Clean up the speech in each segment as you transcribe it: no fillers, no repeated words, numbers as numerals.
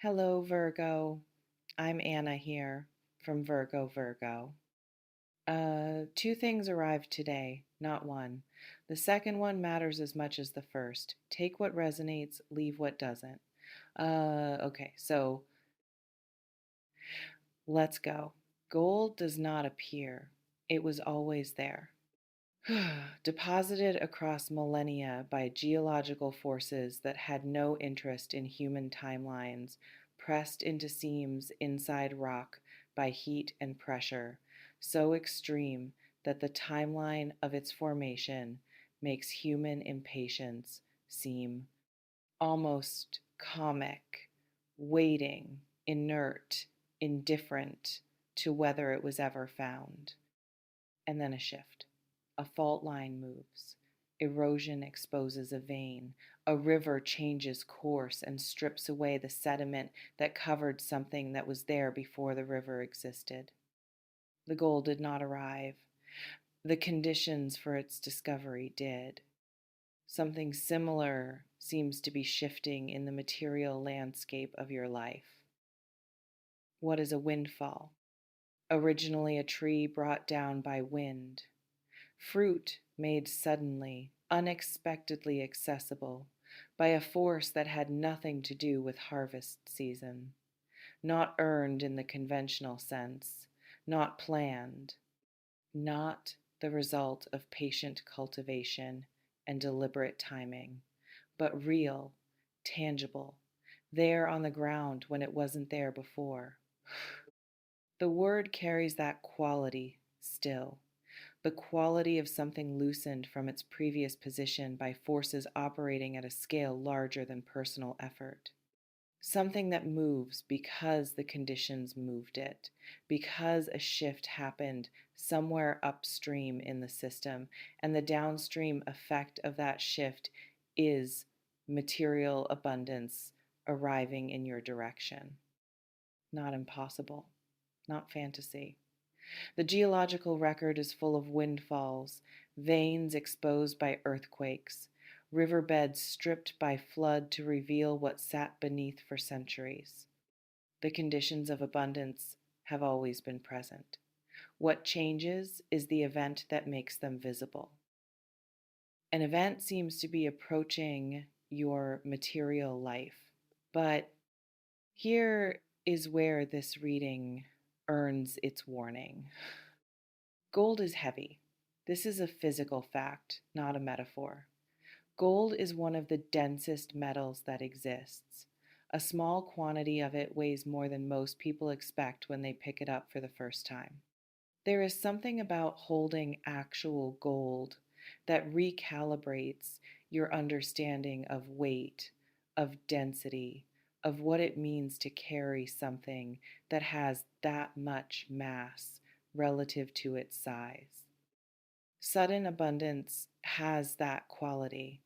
Hello, Virgo. I'm Anna here from Virgo. Two things arrived today, not one. The second one matters as much as the first. Take what resonates, leave what doesn't. Okay, so let's go. Gold does not appear, it was always there. Deposited across millennia by geological forces that had no interest in human timelines, pressed into seams inside rock by heat and pressure, so extreme that the timeline of its formation makes human impatience seem almost comic, waiting, inert, indifferent to whether it was ever found. And then a shift. A fault line moves. Erosion exposes a vein. A river changes course and strips away the sediment that covered something that was there before the river existed. The gold did not arrive. The conditions for its discovery did. Something similar seems to be shifting in the material landscape of your life. What is a windfall? Originally a tree brought down by wind. Fruit made suddenly, unexpectedly accessible by a force that had nothing to do with harvest season, not earned in the conventional sense, not planned, not the result of patient cultivation and deliberate timing, but real, tangible, there on the ground when it wasn't there before. The word carries that quality still, the quality of something loosened from its previous position by forces operating at a scale larger than personal effort. Something that moves because the conditions moved it, because a shift happened somewhere upstream in the system, and the downstream effect of that shift is material abundance arriving in your direction. Not impossible, not fantasy. The geological record is full of windfalls, veins exposed by earthquakes, riverbeds stripped by flood to reveal what sat beneath for centuries. The conditions of abundance have always been present. What changes is the event that makes them visible. An event seems to be approaching your material life, but here is where this reading earns its warning. Gold is heavy. This is a physical fact, not a metaphor. Gold is one of the densest metals that exists. A small quantity of it weighs more than most people expect when they pick it up for the first time. There is something about holding actual gold that recalibrates your understanding of weight, of density, of what it means to carry something that has that much mass relative to its size. Sudden abundance has that quality.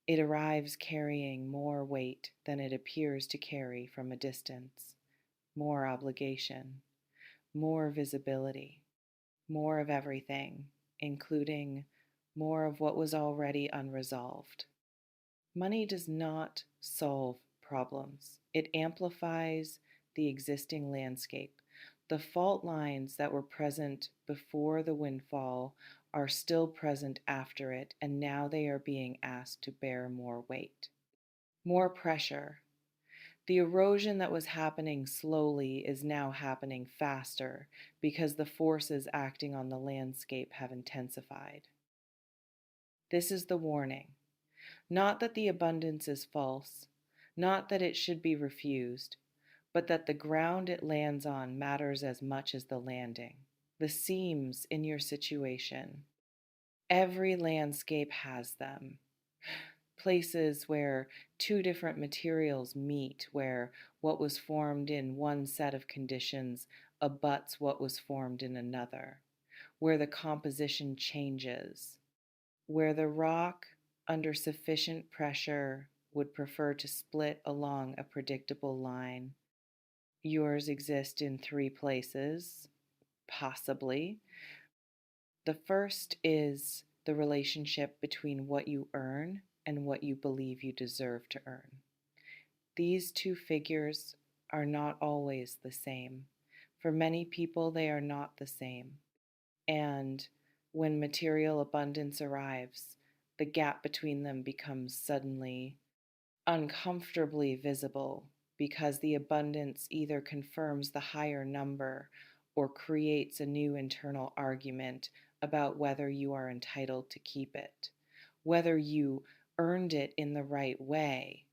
It arrives carrying more weight than it appears to carry from a distance, more obligation, more visibility, more of everything, including more of what was already unresolved. Money does not solve problems, it amplifies the existing landscape. The fault lines that were present before the windfall are still present after it, and now they are being asked to bear more weight, more pressure. The erosion that was happening slowly is now happening faster because the forces acting on the landscape have intensified. This is the warning. Not that the abundance is false, not that it should be refused, but that the ground it lands on matters as much as the landing, the seams in your situation. Every landscape has them. Places where two different materials meet, where what was formed in one set of conditions abuts what was formed in another, where the composition changes, where the rock, under sufficient pressure, would prefer to split along a predictable line. Yours exist in three places, possibly. The first is the relationship between what you earn and what you believe you deserve to earn. These two figures are not always the same. For many people, they are not the same. And when material abundance arrives, the gap between them becomes suddenly uncomfortably visible because the abundance either confirms the higher number or creates a new internal argument about whether you are entitled to keep it, whether you earned it in the right way,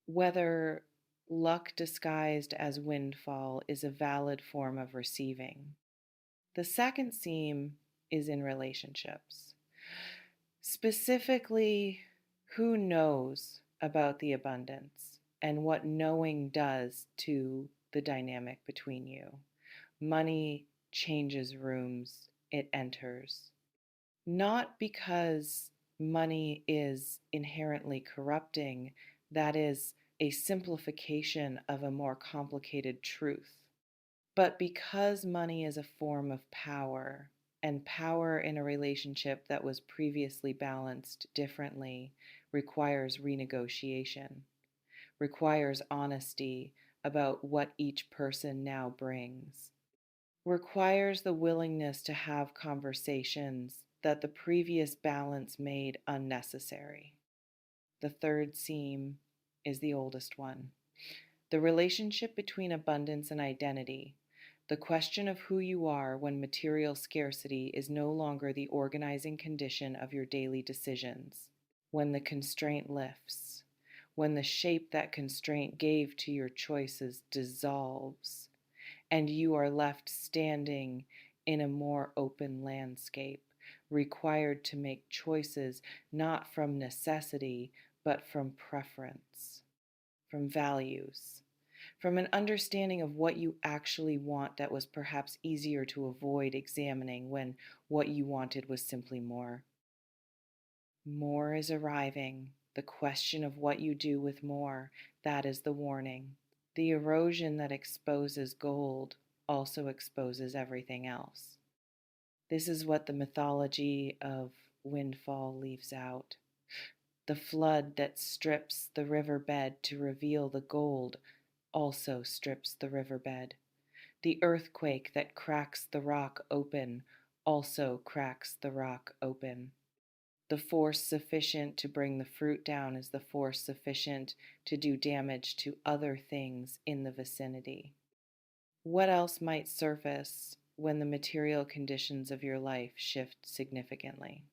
whether luck disguised as windfall is a valid form of receiving. The second theme is in relationships. Specifically, who knows about the abundance and what knowing does to the dynamic between you. Money changes rooms, it enters. Not because money is inherently corrupting, that is a simplification of a more complicated truth, but because money is a form of power, and power in a relationship that was previously balanced differently requires renegotiation, requires honesty about what each person now brings, requires the willingness to have conversations that the previous balance made unnecessary. The third theme is the oldest one. The relationship between abundance and identity, the question of who you are when material scarcity is no longer the organizing condition of your daily decisions, when the constraint lifts, when the shape that constraint gave to your choices dissolves, and you are left standing in a more open landscape, required to make choices not from necessity, but from preference, from values, from an understanding of what you actually want that was perhaps easier to avoid examining when what you wanted was simply more. More is arriving. The question of what you do with more, that is the warning. The erosion that exposes gold also exposes everything else. This is what the mythology of Windfall leaves out. The flood that strips the riverbed to reveal the gold also strips the riverbed. The earthquake that cracks the rock open also cracks the rock open. The force sufficient to bring the fruit down is the force sufficient to do damage to other things in the vicinity. What else might surface when the material conditions of your life shift significantly?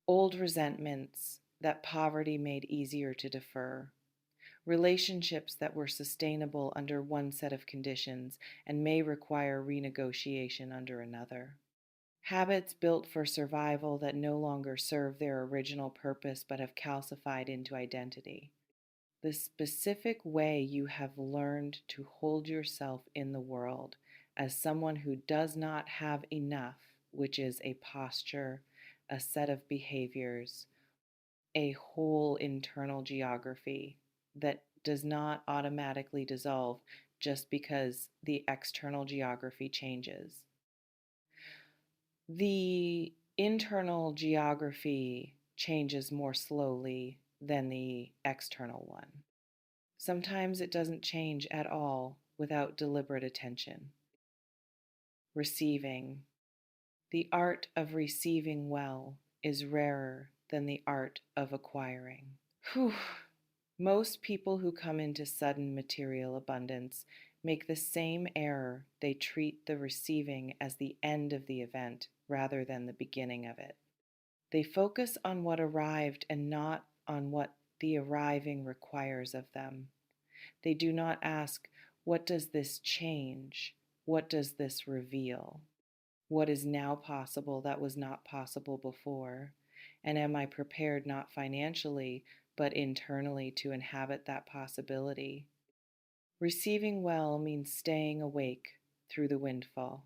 Old resentments that poverty made easier to defer, relationships that were sustainable under one set of conditions and may require renegotiation under another, habits built for survival that no longer serve their original purpose but have calcified into identity. The specific way you have learned to hold yourself in the world as someone who does not have enough, which is a posture, a set of behaviors, a whole internal geography that does not automatically dissolve just because the external geography changes. The internal geography changes more slowly than the external one. Sometimes it doesn't change at all without deliberate attention. Receiving. The art of receiving well is rarer than the art of acquiring. Whew. Most people who come into sudden material abundance make the same error. They treat the receiving as the end of the event rather than the beginning of it. They focus on what arrived and not on what the arriving requires of them. They do not ask, what does this change? What does this reveal? What is now possible that was not possible before? And am I prepared not financially, but internally to inhabit that possibility? Receiving well means staying awake through the windfall,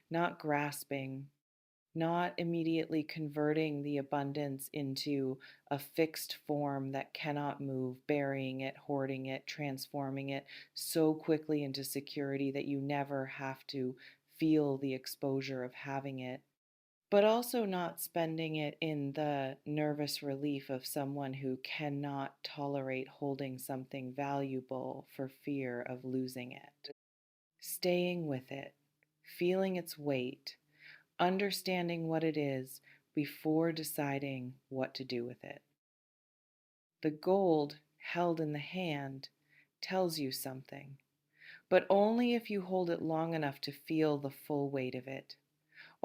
not grasping, not immediately converting the abundance into a fixed form that cannot move, burying it, hoarding it, transforming it so quickly into security that you never have to feel the exposure of having it, but also not spending it in the nervous relief of someone who cannot tolerate holding something valuable for fear of losing it. Staying with it, feeling its weight, understanding what it is before deciding what to do with it. The gold held in the hand tells you something, but only if you hold it long enough to feel the full weight of it.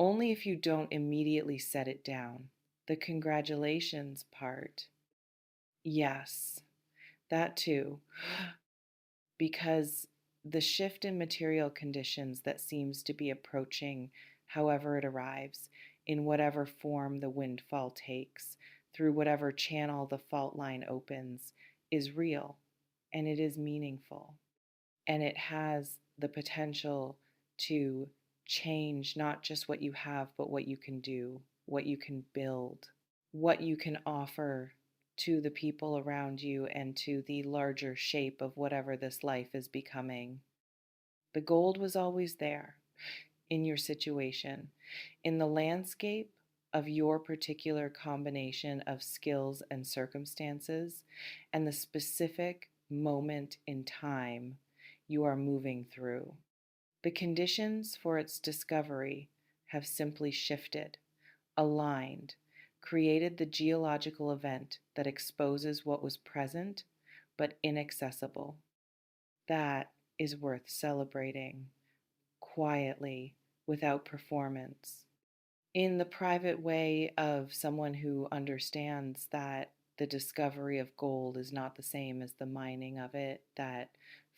Only if you don't immediately set it down. The congratulations part. Yes, that too. Because the shift in material conditions that seems to be approaching, however it arrives, in whatever form the windfall takes, through whatever channel the fault line opens, is real and it is meaningful. And it has the potential to change not just what you have, but what you can do, what you can build, what you can offer to the people around you and to the larger shape of whatever this life is becoming. The gold was always there in your situation, in the landscape of your particular combination of skills and circumstances, and the specific moment in time you are moving through. The conditions for its discovery have simply shifted, aligned, created the geological event that exposes what was present but inaccessible. That is worth celebrating quietly, without performance, in the private way of someone who understands that the discovery of gold is not the same as the mining of it, that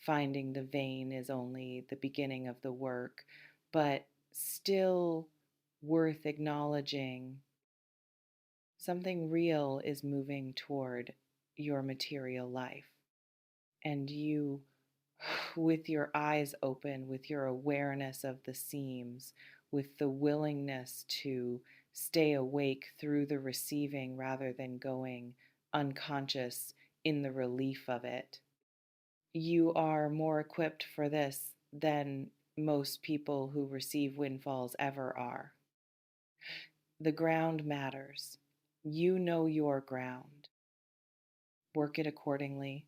finding the vein is only the beginning of the work, but still worth acknowledging. Something real is moving toward your material life. And you, with your eyes open, with your awareness of the seams, with the willingness to stay awake through the receiving rather than going unconscious in the relief of it, you are more equipped for this than most people who receive windfalls ever are. The ground matters. You know your ground. Work it accordingly.